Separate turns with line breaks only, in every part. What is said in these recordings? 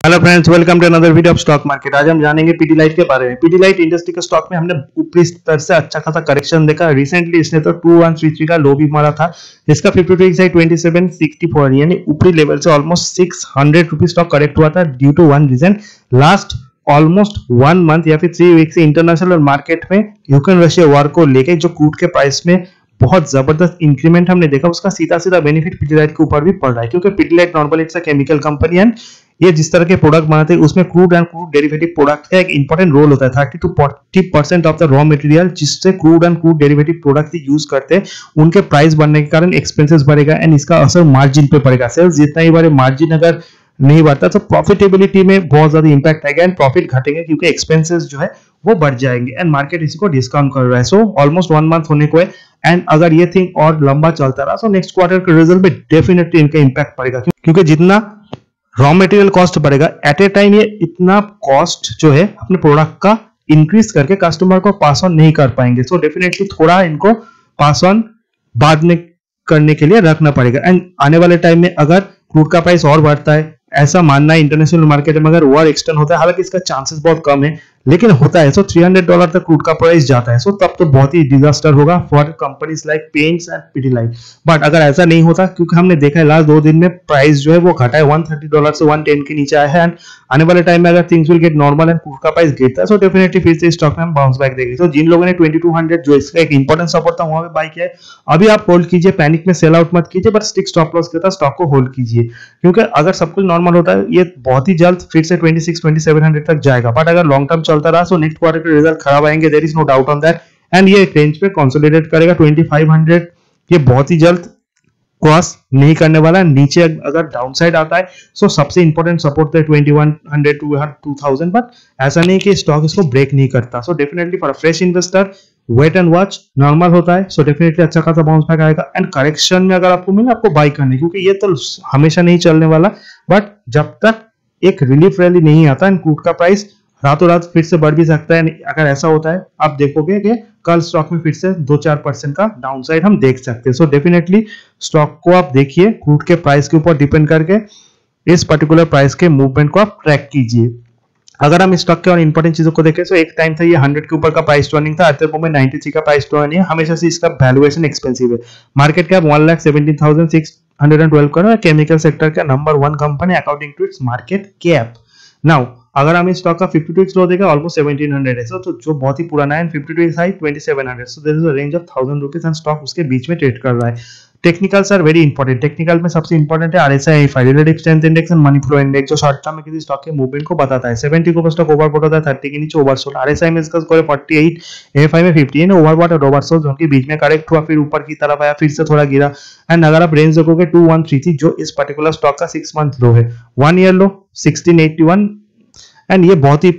Hello friends, welcome to another video of stock market. आज हम जानेंगे पीडीलाइट के बारे में। पीडीलाइट इंडस्ट्री के स्टॉक में हमने ऊपरी स्तर से अच्छा खासा करेक्शन देखा। रिसेंटली इसने तो 2133 का लो भी मारा था। इसका 52 वीक साइड 2764 यानी ऊपरी लेवल से ऑलमोस्ट 600 रुपीज स्टॉक करेक्ट हुआ था due to one reason. Last almost 1 month या फिर 3 वीक से इंटरनेशनल मार्केट में यूक्रेन रशिया वॉर को लेकर जो क्रूड के प्राइस में बहुत जबरदस्त इंक्रीमेंट हमने देखा, उसका सीधा सीधा बेनिफिट पीडीलाइट के ऊपर भी पड़ रहा है, क्योंकि Pidilite normally it's a chemical company and ये जिस तरह के प्रोडक्ट बनाते हैं उसमें crude and crude derivative product का एक इंपॉर्टेंट रोल होता है। 30 to 40% of the raw material जिससे crude and crude derivative product use करते हैं, उनके प्राइस बढ़ने के कारण एक्सपेंसेस बढ़ेगा एंड इसका असर मार्जिन पे पड़ेगा। सेल्स जितना ही बढ़े, मार्जिन अगर नहीं बढ़ता तो प्रॉफिटेबिलिटी में बहुत ज्यादा इंपैक्ट आएगा एंड प्रॉफिट घटेंगे, क्योंकि एक्सपेंसेस जो है वो बढ़ जाएंगे एंड मार्केट इसी को डिस्काउंट कर रहा है। सो ऑलमोस्ट 1 मंथ होने को है एंड अगर ये थिंग और लंबा चलता रहा तो नेक्स्ट क्वार्टर के रिजल्ट में डेफिनेटली इनका इंपैक्ट पड़ेगा, क्योंकि जितना रॉ मटेरियल कॉस्ट बढ़ेगा एट ए टाइम ये इतना कॉस्ट जो है अपने प्रोडक्ट का इंक्रीज करके कस्टमर को पास ऑन नहीं कर पाएंगे। सो डेफिनेटली थोड़ा इनको पास ऑन बाद में करने के लिए रखना पड़ेगा एंड आने वाले टाइम में अगर क्रूड का प्राइस और बढ़ता है, ऐसा मानना है इंटरनेशनल मार्केट में अगर वॉर एक्सटेंड होता है, हालांकि इसका चांसेस बहुत कम है लेकिन होता है, सो $300 तक क्रूड का प्राइस जाता है, सो तब तो बहुत ही डिजास्टर होगा for companies like paints and Pidilite. But अगर ऐसा नहीं होता, क्योंकि हमने देखा है लास्ट 2 दिन में प्राइस जो है वो घटा है, $130 से 110 के नीचे आया है एंड आने वाले टाइम में अगर things will get normal and crude का प्राइस गिरता है, सो डेफिनेटली फिर से स्टॉक में हम बाउंस बैक देंगे। तो जिन लोगों ने 2200 जो इसका एक इंपॉर्टेंट सपोर्ट था वहां पे बाय किया है, अभी आप होल्ड कीजिए, पैनिक में सेल आउट मत कीजिए, बट स्टिक स्टॉप लॉस के साथ स्टॉक को होल्ड कीजिए, क्योंकि अगर सब कुछ नॉर्मल होता है ये बहुत ही जल्द फिर से 26-2700 तक जाएगा। बट अगर लॉन्ग टर्म चलता रहा तो नेक्स्ट क्वार्टर के रिजल्ट खराब आएंगे, there is no doubt on that and ये रेंज पे कंसोलिडेट करेगा 2500। ये बहुत ही जल्द क्रॉस नहीं करने वाला। नीचे अगर डाउनसाइड आता है तो सबसे इंपॉर्टेंट सपोर्ट है 2100 टू 2000, बट ऐसा नहीं कि स्टॉक इसको ब्रेक नहीं करता। So definitely for fresh investor wait and watch, normal होता है, सो डेफिनेटली अच्छा खासा बाउंस बैक आएगा एंड करेक्शन में अगर आपको मिले आपको बाय करने, क्योंकि ये तो हमेशा नहीं चलने वाला। बट जब तक एक रिलीफ रैली नहीं आता एंड क्रूड का प्राइस रातों रात फिर से बढ़ भी सकता है, अगर ऐसा होता है आप देखोगे कि कल स्टॉक में फिर से 2-4% का डाउनसाइड हम देख सकते हैं। सो डेफिनेटली स्टॉक को आप देखिए, क्रूड के प्राइस के ऊपर डिपेंड करके इस पर्टिकुलर प्राइस के मूवमेंट को आप ट्रैक कीजिए। अगर हम स्टॉक के और इंपॉर्टेंट चीजों को देखें तो एक टाइम था ये 100 के ऊपर का प्राइस टर्निंग था, एट द मोमेंट 93 का प्राइस टर्निंग है। हमेशा से इसका वैल्यूएशन एक्सपेंसिव है। मार्केट कैप 1,17,612 करोड़ है। केमिकल सेक्टर का number 1 company according to its market cap. Now अगर हम इस स्टॉक का 52 वीक्स लो देगा ऑलमोस्ट 1700 है, तो जो बहुत ही पुराना है, 52 weeks high 2700, so there is a range of 1000 rupees and stock उसके बीच में ट्रेड कर रहा है। Technicals are very important. Technical में सबसे इंपॉर्टेंट है RSI, relative strength index and money flow index, जो शॉर्ट टर्म में किसी स्टॉक के मूवमेंट को बताता है। 70 को स्टॉक ओवरबॉट होता है, 30 के नीचे ओवरसोल्ड। आरएसआई में इसका स्कोर है 48, एएफआई में 50 है, ओवरबॉट और ओवरसोल्ड जोन के बीच में करेक्ट हुआ, फिर ऊपर की तरफ आया, फिर से थोड़ा गिरा एंड अगर आप रेंज देखोगे 2133 जो इस पर्टिकुलर स्टॉक का 6 मंथ लो है, 1 ईयर लो 1681 एंड ये बहुत ही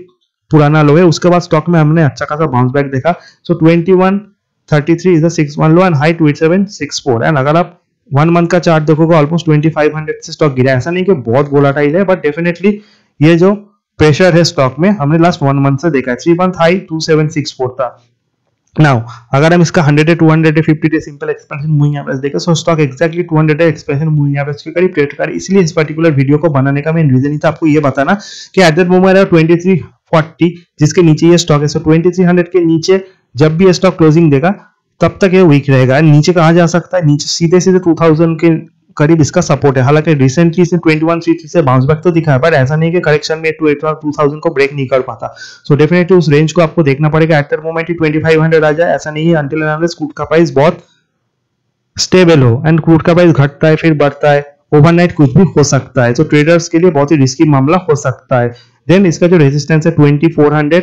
पुराना लो है। उसके बाद स्टॉक में हमने अच्छा खासा बाउंस बैक देखा। सो 2133 is the 6 month low and high 2764 and अगर आप 1 मंथ का चार्ट देखोगे ऑलमोस्ट 2500 से स्टॉक गिरा। ऐसा नहीं कि बहुत वोलेटाइल है, बट डेफिनेटली ये जो प्रेशर है स्टॉक में हमने लास्ट 1 मंथ से देखा है। 3 मंथ हाई 2764 था। नाउ अगर हम इसका 100 200 50 day simple expansion moving average देखें, so stock exactly 200 day expansion moving average के करीब ट्रेड कर। इसलिए इस पर्टिकुलर वीडियो को बनाने का मेन रीजन ही था आपको ये बताना कि एट दैट मोमेंट 2340 जिसके नीचे ये स्टॉक है, सो 2300 के नीचे जब भी ये स्टॉक क्लोजिंग देगा तब तक ये वीक रहेगा। नीचे कहां जा सकता है, नीचे सीधे सीधे 2000 के करीब इसका सपोर्ट है। हालांकि रिसेंटली इसने 2133 से बाउंस बैक तो दिखा है, बट ऐसा नहीं कि करेक्शन में 2000 को ब्रेक नहीं कर पाता। सो डेफिनेटली उस रेंज को आपको देखना पड़ेगा। एट दैट मोमेंट ही 2500 आ जाए, ऐसा नहीं है अंटिल एंड अनलेस क्रूड का प्राइस बहुत स्टेबल हो एंड क्रूड का प्राइस घटता है फिर बढ़ता है, ओवरनाइट कुछ भी हो सकता है। तो ट्रेडर्स के लिए बहुत ही रिस्की मामला हो सकता है। देन इसका जो रेजिस्टेंस है 2400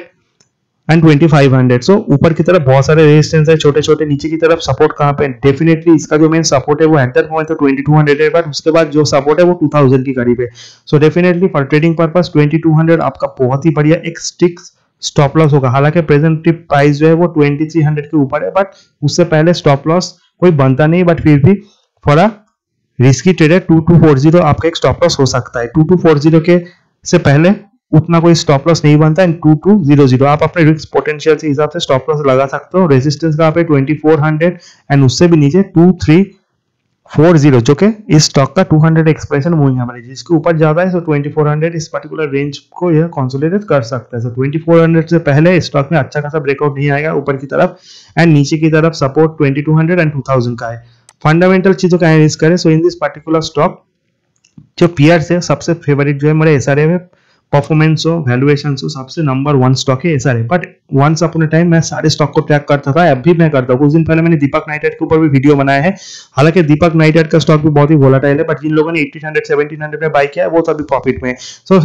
एंड 2500, सो ऊपर की तरफ बहुत सारे रेजिस्टेंस है छोटे छोटे, नीचे की तरफ सपोर्ट कहां पे, डेफिनेटली इसका जो मेन सपोर्ट है वो एट दैट मोमेंट तो 2200 है, बट उसके बाद जो सपोर्ट है वो 2000 की करीब है। So definitely for trading purpose 2200 आपका बहुत ही बढ़िया एक स्टिक स्टॉप लॉस होगा। हालांकि प्रेजेंट प्राइस जो है वो 2300 के ऊपर है, बट उससे पहले स्टॉप लॉस कोई बनता नहीं, बट फिर भी फॉर अ रिस्की ट्रेडर 2240 आपका एक स्टॉप लॉस हो सकता है। 2240 के से पहले उतना कोई स्टॉप लॉस नहीं बनता। एंड 2200 आप अपने रिस्क पोटेंशियल के हिसाब से स्टॉप लॉस लगा सकते हो। रेजिस्टेंस कहां पे 2400 एंड उससे भी नीचे 40 जो कि इस स्टॉक का 200 एक्सप्रेशन मूविंग एवरेज, जिसके ऊपर ज्यादा है, सो 2400 इस पर्टिकुलर रेंज को यह कंसोलिडेट कर सकता है। सो 2400 से पहले स्टॉक में अच्छा खासा ब्रेकआउट नहीं आएगा ऊपर की तरफ, एंड नीचे की तरफ सपोर्ट 2200 एंड 2000 का है। फंडामेंटल चीजों का एनालिसिस करें, सो इन दिस पर्टिकुलर स्टॉक जो पीयर्स है सबसे फेवरेट जो है मेरे एसआरए में, परफॉर्मेंस हो, वैल्यूएशन हो, सबसे नंबर 1 स्टॉक है SRA. But once upon a time मैं सारे स्टॉक को ट्रैक करता था, अब भी मैं करता हूँ। कुछ दिन पहले मैंने दीपक नाइट्राइट के ऊपर भी वीडियो बनाया है। हालांकि दीपक नाइट्राइट का स्टॉक भी बहुत ही वोलेटाइल है, बट जिन लोगों ने 1800 1700 में बाय किया है वो तो अभी प्रॉफिट में। So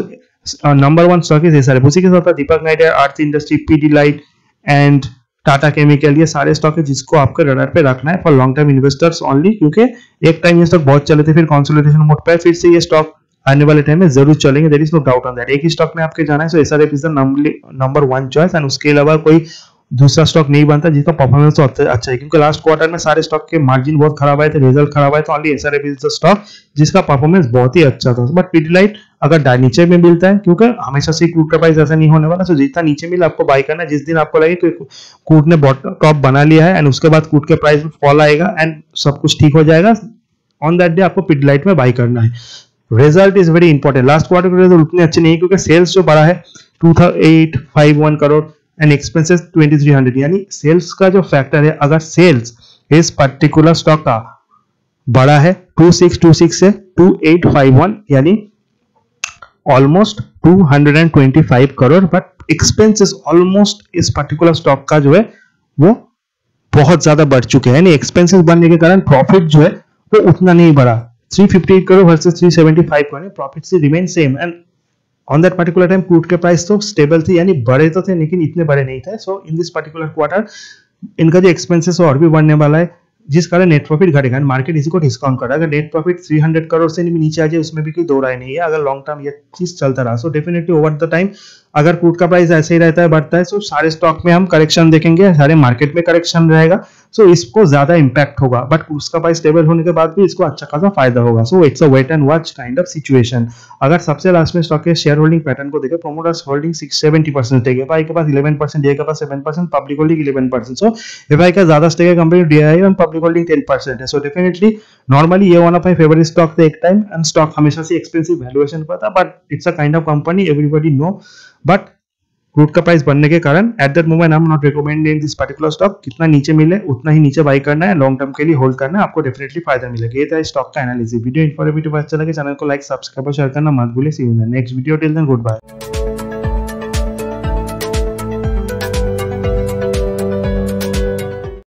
number 1 stock is SRA. उसी के साथ दीपक नाइट्राइट, आर्थ industry, Pidilite and Tata chemical, ये सारे स्टॉक है जिसको आपके रडार पे रखना है for long term investors only, क्योंकि एक टाइम ये स्टॉक बहुत चले थे, फिर कंसोलिडेशन मोड पे, फिर से ये स्टॉक आने वाले टाइम में जरूर चलेंगे, there is no doubt on that. एक ही स्टॉक में आपके जाना है, so SRF is the number 1 choice, and उसके अलावा कोई दूसरा स्टॉक नहीं बनता जिसका परफॉर्मेंस अच्छा है, क्योंकि लास्ट क्वार्टर में सारे स्टॉक के मार्जिन बहुत खराब आए थे, रिजल्ट खराब आए, तो only SRF is the stock जिसका परफॉर्मेंस बहुत ही अच्छा था। बट पीडीलाइट अगर नीचे में मिलता है, क्योंकि हमेशा से क्रूड का प्राइस ऐसा नहीं होने वाला, तो जितना नीचे मिला आपको बाय करना है। जिस दिन आपको लगे कि क्रूड ने टॉप बना लिया है एंड उसके बाद क्रूड के प्राइस में फॉल आएगा एंड सब कुछ ठीक हो जाएगा, ऑन दैट डे आपको पीडीलाइट में बाय करना है। Result is very important. Last quarter के रिजल्ट उतने अच्छे नहीं, क्योंकि सेल्स जो बढ़ा है 2851 करोड़ एंड एक्सपेंसेस 2300, यानी सेल्स का जो फैक्टर है, अगर सेल्स इस पर्टिकुलर स्टॉक का बढ़ा है 2626 से 2851, यानी almost 225 crore, but expenses almost इस पर्टिकुलर स्टॉक का जो है वो बहुत ज्यादा बढ़ चुके हैं, यानी एक्सपेंसेस बढ़ने के कारण प्रॉफिट जो है वो उतना नहीं बढ़ा। 358 करोड़ वर्सेस 375 करोड़, प्रॉफिट से remain same, and on that particular time crude के प्राइस तो स्टेबल थे, यानी बड़े तो थे लेकिन इतने बड़े नहीं थे। सो इन दिस पर्टिकुलर क्वार्टर इनका जो एक्सपेंसेस और भी बढ़ने वाला है, जिस कारण नेट प्रॉफिट घटेगा, मार्केट इसी को डिस्काउंट कर रहा है। अगर नेट प्रॉफिट 300 करोड़ से भी नीचे आ जाए उसमें भी कोई दो राय नहीं है, अगर लॉन्ग टर्म ये चीज चलता रहा। So definitely over the time अगर क्रूड का प्राइस ऐसे ही रहता है, बढ़ता है, सो सारे स्टॉक में हम करेक्शन देखेंगे, सारे मार्केट में करेक्शन रहेगा, सो इसको ज्यादा इंपैक्ट होगा। बट उसका प्राइस स्टेबल होने के बाद भी इसको अच्छा खासा फायदा होगा। So it's a wait and watch kind of situation. अगर सबसे लास्ट में स्टॉक के शेयर होल्डिंग पैटर्न को देखें, प्रोमोटर्स होल्डिंग 70% स्टेक है, एफआई के पास 11%, डीआई के पास 7%, पब्लिक होल्डिंग 11%। सो एफआई का ज्यादा स्टेक है कंपेयर टू डीआई, और पब्लिक होल्डिंग 10% है। सो डेफिनेटली नॉर्मली ये one of my favourite stock थे एक टाइम, एंड स्टॉक हमेशा से एक्सपेंसिव वैल्यूएशन पर था, but it's a kind of company everybody know. But crude का प्राइस बढ़ने के कारण at that moment I am not recommending this particular stock. कितना नीचे मिले उतना ही नीचे बाय करना है, लॉन्ग टर्म के लिए होल्ड करना है, आपको डेफिनेटली फायदा मिलेगा। ये था स्टॉक का एनालिसिस। वीडियो इन्फॉर्मेटिव अच्छा लगे चैनल को लाइक, सब्सक्राइब और शेयर करना मत भूलिए। See you in the next video, till then good bye.